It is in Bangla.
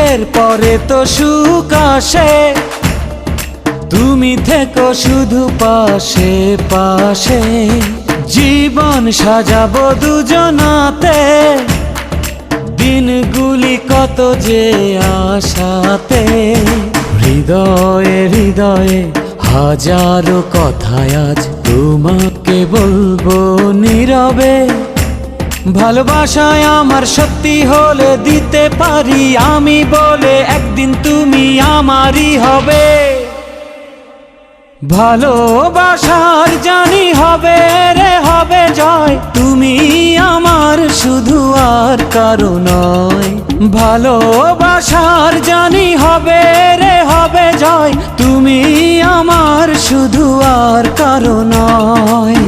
দুঃখের পরে তো সুখ আসে, তুমি থেকো শুধু পাশে পাশে। জীবন সাজাবো দুজনাতে, দিনগুলি কত যে আশাতে। হৃদয়ে হৃদয়ে হাজারো কথায় আজ তোমাকে বলবো নীরবে। ভালোবাসায় আমার সত্যি হলে দিতে পারি আমি বলে, একদিন তুমি আমারই হবে। ভালোবাসার জানি হবে রে হবে জয়, তুমি আমার শুধু আর কারো নয়। ভালোবাসার জানি হবে রে হবে জয়, তুমি আমার শুধু আর কারো নয়।